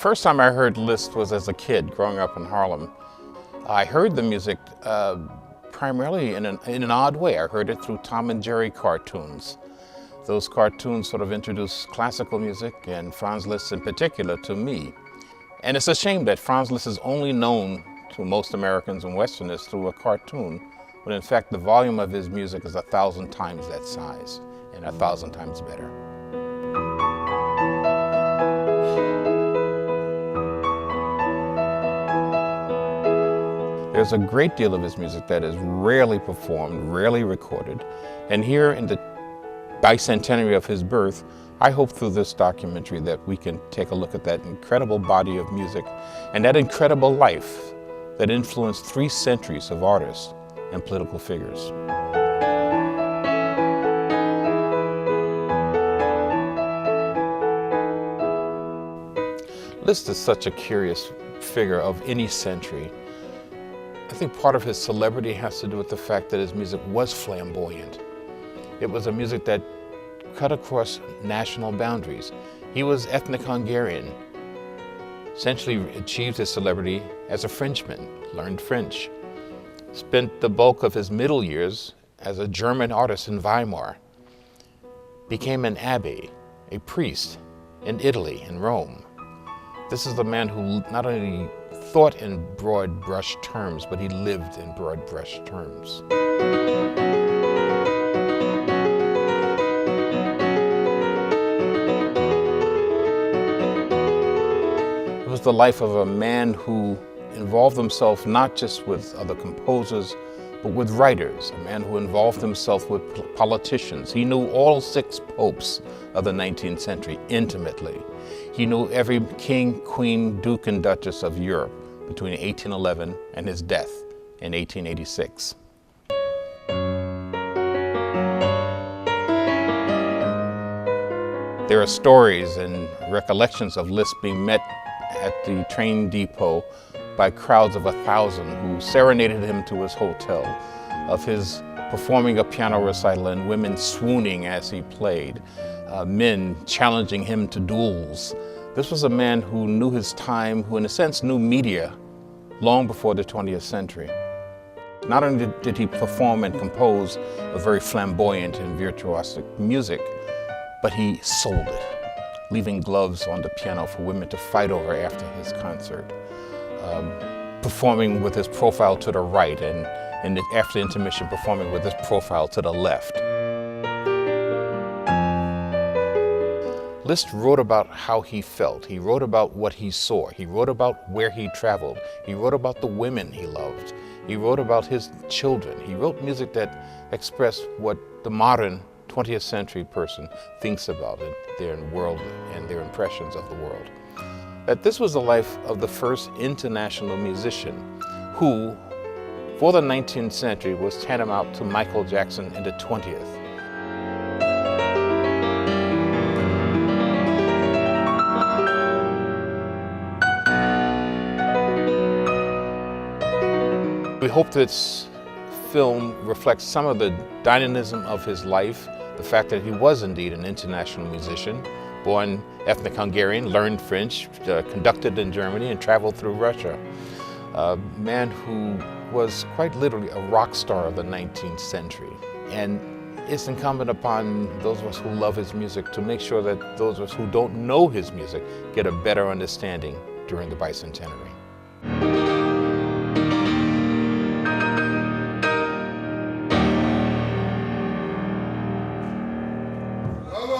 first time I heard Liszt was as a kid growing up in Harlem. I heard the music primarily in an odd way. I heard it through Tom and Jerry cartoons. Those cartoons sort of introduced classical music and Franz Liszt in particular to me. And it's a shame that Franz Liszt is only known to most Americans and Westerners through a cartoon, when in fact the volume of his music is 1,000 times that size and 1,000 times better. There's a great deal of his music that is rarely performed, rarely recorded, and here in the bicentenary of his birth, I hope through this documentary that we can take a look at that incredible body of music and that incredible life that influenced 3 centuries of artists and political figures. Liszt is such a curious figure of any century. I think part of his celebrity has to do with the fact that his music was flamboyant. It was a music that cut across national boundaries. He was ethnic Hungarian, essentially achieved his celebrity as a Frenchman, learned French, spent the bulk of his middle years as a German artist in Weimar, became an abbé, a priest in Italy, in Rome. This is the man who not only thought in broad brush terms, but he lived in broad brush terms. It was the life of a man who involved himself not just with other composers, but with writers, a man who involved himself with politicians. He knew all 6 popes of the 19th century intimately. He knew every king, queen, duke, and duchess of Europe between 1811 and his death in 1886. There are stories and recollections of Liszt being met at the train depot by crowds of 1,000 who serenaded him to his hotel, of his performing a piano recital and women swooning as he played, men challenging him to duels. This was a man who knew his time, who in a sense knew media long before the 20th century. Not only did he perform and compose a very flamboyant and virtuosic music, but he sold it, leaving gloves on the piano for women to fight over after his concert, performing with his profile to the right and after intermission performing with his profile to the left. Liszt wrote about how he felt. He wrote about what he saw. He wrote about where he traveled. He wrote about the women he loved. He wrote about his children. He wrote music that expressed what the modern 20th century person thinks about it, their world and their impressions of the world. That this was the life of the first international musician who, for the 19th century, was tantamount to Michael Jackson in the 20th. We hope this film reflects some of the dynamism of his life, the fact that he was indeed an international musician, born ethnic Hungarian, learned French, conducted in Germany, and traveled through Russia. A man who was quite literally a rock star of the 19th century. And it's incumbent upon those of us who love his music to make sure that those of us who don't know his music get a better understanding during the bicentenary. Bravo!